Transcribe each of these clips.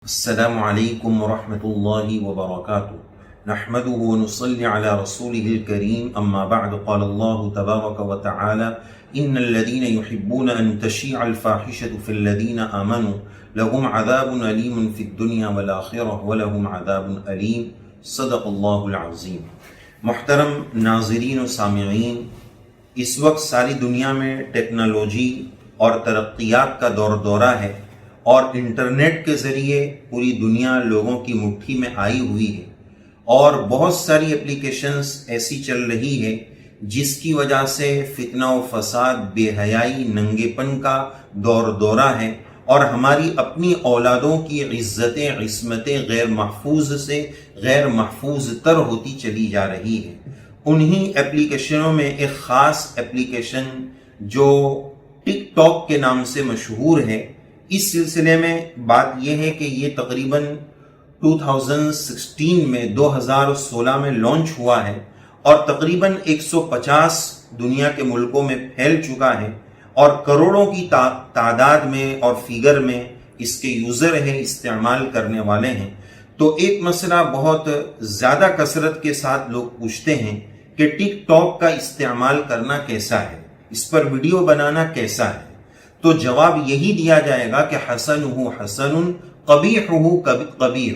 السلام علیکم ورحمۃ اللہ وبرکاتہ نحمده ونصلي على رسوله الكريم اما بعد قال الله تبارك وتعالى ان الذين يحبون ان تشيع الفاحشة في الذين آمنوا لهم عذاب أليم في الدنيا والآخرة ولهم عذاب أليم صدق اللہ العظیم۔ محترم ناظرین و سامعین، اس وقت ساری دنیا میں ٹیکنالوجی اور ترقیات کا دورہ ہے اور انٹرنیٹ کے ذریعے پوری دنیا لوگوں کی مٹھی میں آئی ہوئی ہے اور بہت ساری اپلیکیشنز ایسی چل رہی ہے جس کی وجہ سے فتنہ و فساد، بے حیائی، ننگے پن کا دورہ ہے اور ہماری اپنی اولادوں کی عزتیں، عصمتیں غیر محفوظ سے غیر محفوظ تر ہوتی چلی جا رہی ہے۔ انہی اپلیکیشنوں میں ایک خاص اپلیکیشن جو ٹک ٹاک کے نام سے مشہور ہے، اس سلسلے میں بات یہ ہے کہ یہ تقریباً 2016 میں لانچ ہوا ہے اور تقریباً 150 دنیا کے ملکوں میں پھیل چکا ہے اور کروڑوں کی تعداد میں اور فیگر میں اس کے یوزر ہیں، استعمال کرنے والے ہیں۔ تو ایک مسئلہ بہت زیادہ کثرت کے ساتھ لوگ پوچھتے ہیں کہ ٹک ٹاک کا استعمال کرنا کیسا ہے، اس پر ویڈیو بنانا کیسا ہے؟ تو جواب یہی دیا جائے گا کہ حسنہ حسن قبیحہ قبیح،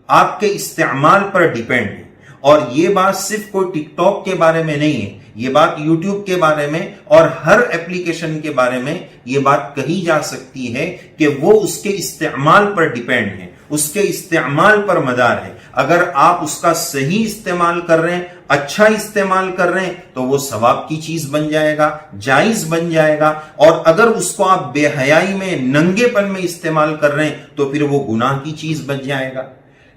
آپ کے استعمال پر ڈیپینڈ ہے۔ اور یہ بات صرف کوئی ٹک ٹاک کے بارے میں نہیں ہے، یہ بات یوٹیوب کے بارے میں اور ہر اپلیکیشن کے بارے میں یہ بات کہی جا سکتی ہے کہ وہ اس کے استعمال پر ڈیپینڈ ہے، اس کے استعمال پر مدار ہے۔ اگر آپ اس کا صحیح استعمال کر رہے ہیں، اچھا استعمال کر رہے ہیں تو وہ ثواب کی چیز بن جائے گا، جائز بن جائے گا، اور اگر اس کو آپ بے حیائی میں، ننگے پن میں استعمال کر رہے ہیں تو پھر وہ گناہ کی چیز بن جائے گا۔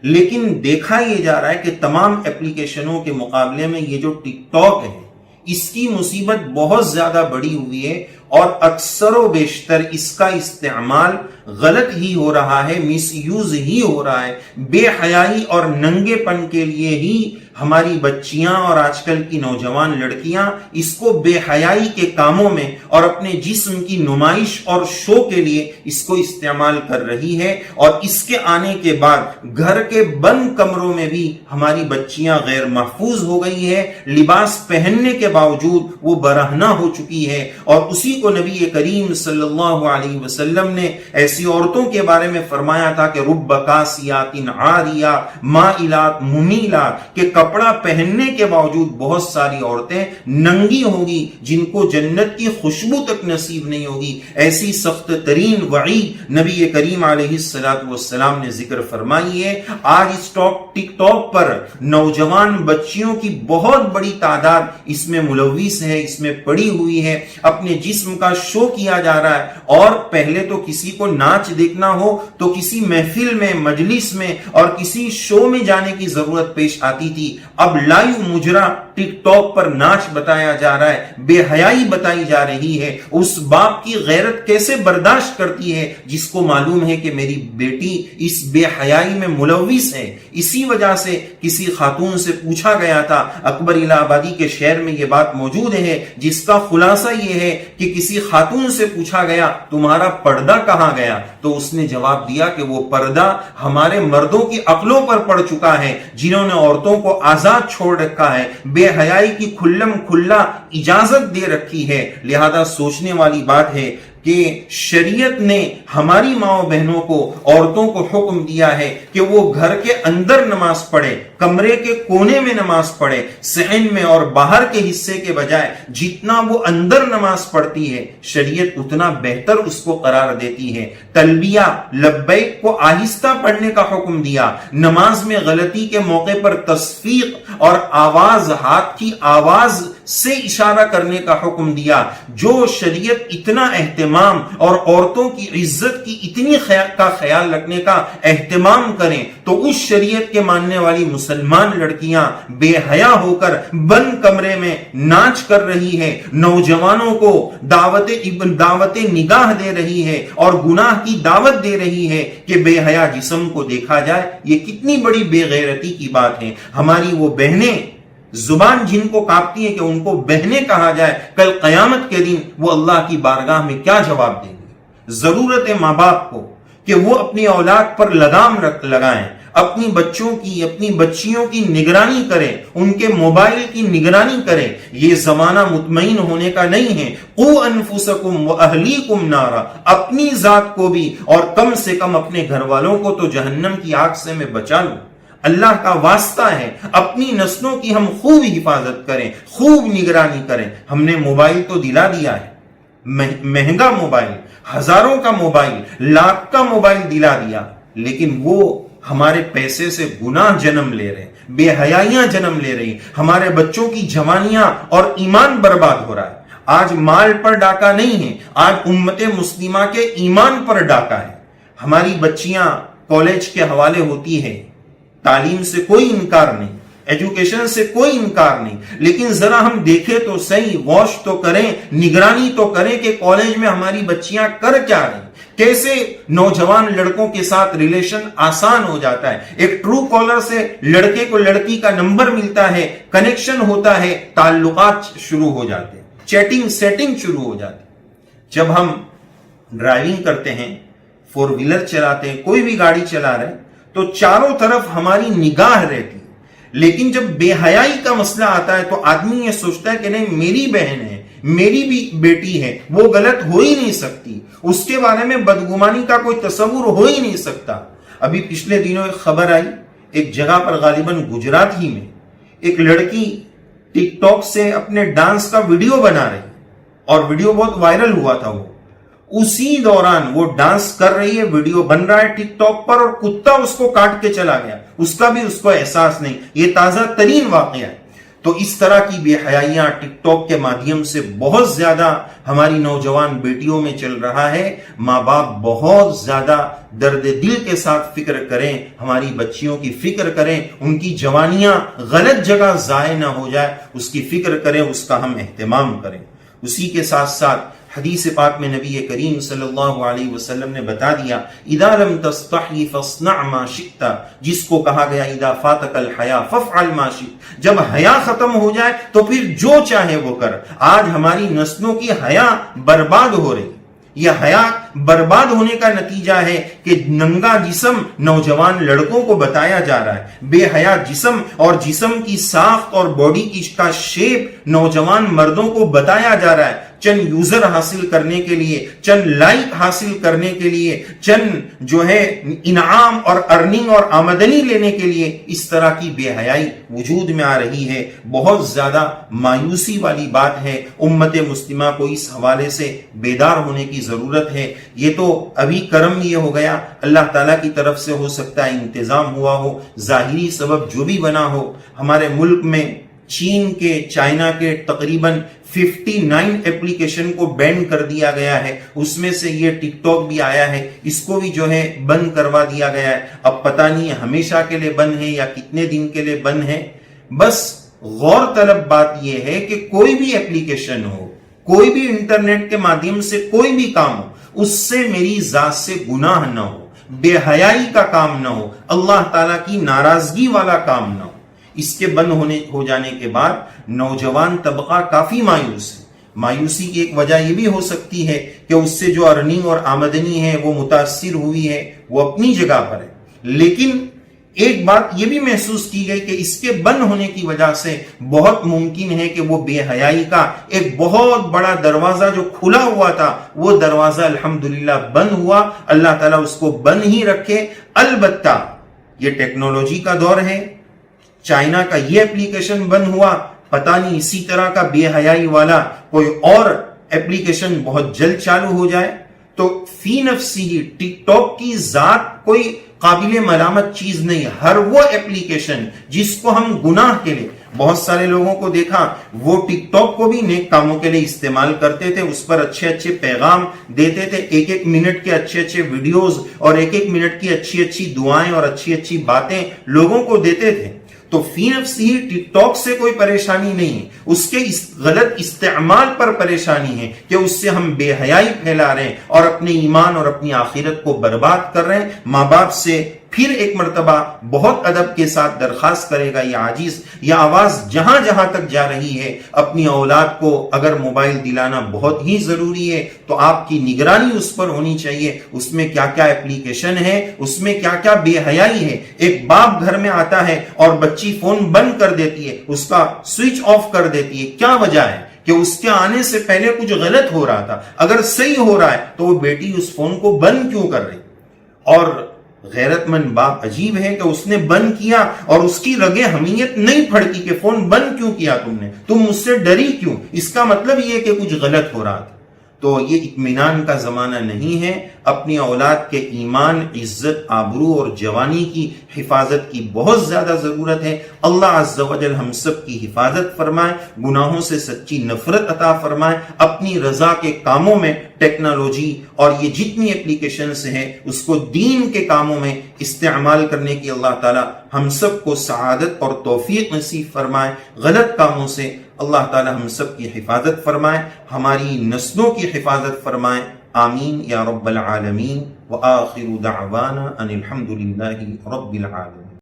لیکن دیکھا یہ جا رہا ہے کہ تمام اپلیکیشنوں کے مقابلے میں یہ جو ٹک ٹاک ہے، اس کی مصیبت بہت زیادہ بڑی ہوئی ہے اور اکثر و بیشتر اس کا استعمال غلط ہی ہو رہا ہے، مس یوز ہی ہو رہا ہے۔ بے حیائی اور ننگے پن کے لیے ہی ہماری بچیاں اور آج کل کی نوجوان لڑکیاں اس کو بے حیائی کے کاموں میں اور اپنے جسم کی نمائش اور شو کے لیے اس کو استعمال کر رہی ہے، اور اس کے آنے کے بعد گھر کے بند کمروں میں بھی ہماری بچیاں غیر محفوظ ہو گئی ہے، لباس پہننے کے باوجود وہ برہنہ ہو چکی ہے۔ اور اسی کو نبی کریم صلی اللہ علیہ وسلم نے ایسی عورتوں کے بارے میں فرمایا تھا کہ رب کاسیات عاریہ مائلات ممیلات، کہ کپڑا پہننے کے باوجود بہت ساری عورتیں ننگی ہوگی جن کو جنت کی خوشبو تک نصیب نہیں ہوگی۔ ایسی سخت ترین وعید نبی کریم علیہ السلام نے ذکر فرمائی ہے۔ آج اس ٹک ٹاک پر نوجوان بچیوں کی بہت بڑی تعداد اس میں ملوث ہے، اس میں پڑی ہوئی ہے، اپنے جسم کا شو کیا جا رہا ہے۔ اور پہلے تو کسی کو ناچ دیکھنا ہو تو کسی محفل میں، مجلس میں اور کسی شو میں جانے کی ضرورت پیش آتی تھی، اب لائیو مجرا ٹک ٹاک پر ناچ بتایا جا رہا ہے، بے حیائی بتائی جا رہی ہے۔ اس باپ کی غیرت کیسے برداشت کرتی ہے جس کو معلوم ہے کہ میری بیٹی اس بے حیائی میں ملوث ہے؟ اسی وجہ سے کسی خاتون سے پوچھا گیا تھا، اکبر الہ آبادی کے شہر میں یہ بات موجود ہے، جس کا خلاصہ یہ ہے کہ کسی خاتون سے پوچھا گیا تمہارا پردہ کہاں گیا؟ تو اس نے جواب دیا کہ وہ پردہ ہمارے مردوں کی عقلوں پر پڑ چکا ہے، جنہوں نے عورتوں کو آزاد چھوڑ رکھا ہے، بے حیائی کی کھلم کھلا اجازت دے رکھی ہے۔ لہذا سوچنے والی بات ہے کہ شریعت نے ہماری ماں بہنوں کو، عورتوں کو حکم دیا ہے کہ وہ گھر کے اندر نماز پڑھے، کمرے کے کونے میں نماز پڑھے، صحن میں اور باہر کے حصے کے بجائے جتنا وہ اندر نماز پڑھتی ہے شریعت اتنا بہتر اس کو قرار دیتی ہے۔ تلبیہ لبیک کو آہستہ پڑھنے کا حکم دیا، نماز میں غلطی کے موقع پر تصفیق اور آواز، ہاتھ کی آواز سے اشارہ کرنے کا حکم دیا۔ جو شریعت اتنا اہتمام اور عورتوں کی عزت کی اتنی کا خیال رکھنے کا اہتمام کریں تو اس شریعت کے ماننے والی مسلمان لڑکیاں بے حیا ہو کر بند کمرے میں ناچ کر رہی ہے، نوجوانوں کو دعوت نگاہ دے رہی ہے اور گناہ کی دعوت دے رہی ہے کہ بے حیا جسم کو دیکھا جائے۔ یہ کتنی بڑی بے غیرتی کی بات ہے۔ ہماری وہ بہنیں زبان جن کو کاپتی ہے کہ ان کو بہنیں کہا جائے، کل قیامت کے دن وہ اللہ کی بارگاہ میں کیا جواب دیں گے؟ ضرورت ہے ماں باپ کو کہ وہ اپنی اولاد پر لگام لگائیں، اپنی بچوں کی، اپنی بچیوں کی نگرانی کریں، ان کے موبائل کی نگرانی کریں۔ یہ زمانہ مطمئن ہونے کا نہیں ہے۔ قوا انفسکم واہلیکم نارا، اپنی ذات کو بھی اور کم سے کم اپنے گھر والوں کو تو جہنم کی آگ سے میں بچا لوں۔ اللہ کا واسطہ ہے اپنی نسلوں کی ہم خوب حفاظت کریں، خوب نگرانی کریں۔ ہم نے موبائل تو دلا دیا ہے، مہنگا موبائل، ہزاروں کا موبائل، لاکھ کا موبائل دلا دیا، لیکن وہ ہمارے پیسے سے گناہ جنم لے رہے، بے حیائیاں جنم لے رہی، ہمارے بچوں کی جوانیاں اور ایمان برباد ہو رہا ہے۔ آج مال پر ڈاکہ نہیں ہے، آج امت مسلمہ کے ایمان پر ڈاکہ ہے۔ ہماری بچیاں کالج کے حوالے ہوتی ہے، تعلیم سے کوئی انکار نہیں، ایجوکیشن سے کوئی انکار نہیں، لیکن ذرا ہم دیکھیں تو صحیح، غوش تو کریں، نگرانی تو کریں کہ کالج میں ہماری بچیاں کر کیا رہی، کیسے نوجوان لڑکوں کے ساتھ ریلیشن آسان ہو جاتا ہے۔ ایک ٹرو کالر سے لڑکے کو لڑکی کا نمبر ملتا ہے، کنیکشن ہوتا ہے، تعلقات شروع ہو جاتے ہیں، چیٹنگ سیٹنگ شروع ہو جاتی ہے۔ جب ہم ڈرائیونگ کرتے ہیں، فور ویلر چلاتے ہیں، کوئی بھی گاڑی چلا رہے ہیں، تو چاروں طرف ہماری نگاہ رہتی ہے، لیکن جب بے حیائی کا مسئلہ آتا ہے تو آدمی یہ سوچتا ہے کہ نہیں، میری بہن ہے، میری بھی بیٹی ہے، وہ غلط ہو ہی نہیں سکتی، اس کے بارے میں بدگمانی کا کوئی تصور ہو ہی نہیں سکتا۔ ابھی پچھلے دنوں ایک خبر آئی، ایک جگہ پر غالباً گجرات ہی میں ایک لڑکی ٹک ٹاک سے اپنے ڈانس کا ویڈیو بنا رہی، اور ویڈیو بہت وائرل ہوا تھا۔ وہ اسی دوران وہ ڈانس کر رہی ہے، ویڈیو بن رہا ہے ٹک ٹاک پر، اور کتا اس کو کاٹ کے چلا گیا، اس کا بھی اس کو احساس نہیں۔ یہ تازہ ترین واقعہ ہے۔ تو اس طرح کی بے حیائیاں ٹک ٹاک کے مادھیم سے بہت زیادہ ہماری نوجوان بیٹیوں میں چل رہا ہے۔ ماں باپ بہت زیادہ درد دل کے ساتھ فکر کریں، ہماری بچیوں کی فکر کریں، ان کی جوانیاں غلط جگہ ضائع نہ ہو جائے، اس کی فکر کریں، اس کا ہم اہتمام کریں۔ اسی کے ساتھ ساتھ حدیث پاک میں نبی کریم صلی اللہ علیہ وسلم نے بتا دیا، اذا لم تستحی فاصنع ما شئت، جس کو کہا گیا اذا فاتک الحیا فافعل ما شئت، جب حیا ختم ہو جائے تو پھر جو چاہے وہ کر۔ آج ہماری نسلوں کی حیا برباد ہو رہی، یہ حیا برباد ہونے کا نتیجہ ہے کہ ننگا جسم نوجوان لڑکوں کو بتایا جا رہا ہے، بے حیا جسم اور جسم کی ساخت اور باڈی کا شیپ نوجوان مردوں کو بتایا جا رہا ہے، چند یوزر حاصل کرنے کے لیے، چند لائک حاصل کرنے کے لیے، چند جو ہے انعام اور ارننگ اور آمدنی لینے کے لیے، اس طرح کی بے حیائی وجود میں آ رہی ہے۔ بہت زیادہ مایوسی والی بات ہے، امت مسلمہ کو اس حوالے سے بیدار ہونے کی ضرورت ہے۔ یہ تو ابھی کرم یہ ہو گیا، اللہ تعالیٰ کی طرف سے ہو سکتا ہے انتظام ہوا ہو، ظاہری سبب جو بھی بنا ہو۔ ہمارے ملک میں چین کے، چائنا کے تقریباً 59 اپلیکیشن کو بین کر دیا گیا ہے، اس میں سے یہ ٹک ٹاک بھی آیا ہے، اس کو بھی جو ہے بند کروا دیا گیا ہے۔ اب پتہ نہیں ہمیشہ کے لیے بند ہے یا کتنے دن کے لیے بند ہے۔ بس غور طلب بات یہ ہے کہ کوئی بھی اپلیکیشن ہو، کوئی بھی انٹرنیٹ کے مادھیم سے کوئی بھی کام ہو، اس سے میری ذات سے گناہ نہ ہو، بے حیائی کا کام نہ ہو، اللہ تعالیٰ کی ناراضگی والا کام نہ ہو۔ اس کے بند ہو جانے کے بعد نوجوان طبقہ کافی مایوس ہے۔ مایوسی کی ایک وجہ یہ بھی ہو سکتی ہے کہ اس سے جو ارننگ اور آمدنی ہے وہ متاثر ہوئی ہے، وہ اپنی جگہ پر ہے، لیکن ایک بات یہ بھی محسوس کی گئی کہ اس کے بند ہونے کی وجہ سے بہت ممکن ہے کہ وہ بے حیائی کا ایک بہت بڑا دروازہ جو کھلا ہوا تھا، وہ دروازہ الحمدللہ بند ہوا۔ اللہ تعالیٰ اس کو بند ہی رکھے۔ البتہ یہ ٹیکنالوجی کا دور ہے، چائنا کا یہ اپلیکیشن بند ہوا، پتہ نہیں اسی طرح کا بے حیائی والا کوئی اور اپلیکیشن بہت جلد چالو ہو جائے تو فی نفسی ٹک ٹاک کی ذات کوئی قابل ملامت چیز نہیں۔ ہر وہ اپلیکیشن جس کو ہم گناہ کے لیے، بہت سارے لوگوں کو دیکھا وہ ٹک ٹاک کو بھی نیک کاموں کے لیے استعمال کرتے تھے، اس پر اچھے اچھے پیغام دیتے تھے، ایک ایک منٹ کے اچھے اچھے ویڈیوز اور ایک ایک منٹ کی اچھی اچھی دعائیں اور اچھی اچھی باتیں لوگوں کو دیتے تھے۔ تو فی نفسی ٹک ٹاک سے کوئی پریشانی نہیں ہے، اس کے غلط استعمال پر پریشانی ہے کہ اس سے ہم بے حیائی پھیلا رہے ہیں اور اپنے ایمان اور اپنی آخرت کو برباد کر رہے ہیں۔ ماں باپ سے پھر ایک مرتبہ بہت ادب کے ساتھ درخواست کرے گا، یہ عاجز، یہ آواز جہاں جہاں تک جا رہی ہے، اپنی اولاد کو اگر موبائل دلانا بہت ہی ضروری ہے تو آپ کی نگرانی اس پر ہونی چاہیے، اس میں کیا کیا اپلیکیشن ہے، اس میں کیا کیا بے حیائی ہے۔ ایک باپ گھر میں آتا ہے اور بچی فون بند کر دیتی ہے، اس کا سوئچ آف کر دیتی ہے، کیا وجہ ہے؟ کہ اس کے آنے سے پہلے کچھ غلط ہو رہا تھا، اگر صحیح ہو رہا ہے تو وہ بیٹی اس فون کو بند کیوں کر رہی؟ اور غیرت مند باپ عجیب ہے کہ اس نے بند کیا اور اس کی رگیں حمیت نہیں پھڑکی کہ فون بند کیوں کیا تم نے، تم مجھ سے ڈری کیوں؟ اس کا مطلب یہ کہ کچھ غلط ہو رہا تھا۔ تو یہ اطمینان کا زمانہ نہیں ہے، اپنی اولاد کے ایمان، عزت، آبرو اور جوانی کی حفاظت کی بہت زیادہ ضرورت ہے۔ اللہ عز و جل ہم سب کی حفاظت فرمائے، گناہوں سے سچی نفرت عطا فرمائے، اپنی رضا کے کاموں میں ٹیکنالوجی اور یہ جتنی اپلیکیشنز ہیں اس کو دین کے کاموں میں استعمال کرنے کی اللہ تعالی ہم سب کو سعادت اور توفیق نصیب فرمائے۔ غلط کاموں سے اللہ تعالی ہم سب کی حفاظت فرمائے، ہماری نسلوں کی حفاظت فرمائے، آمین یا رب العالمین۔ وآخر دعوانا ان الحمد للہ رب العالمین۔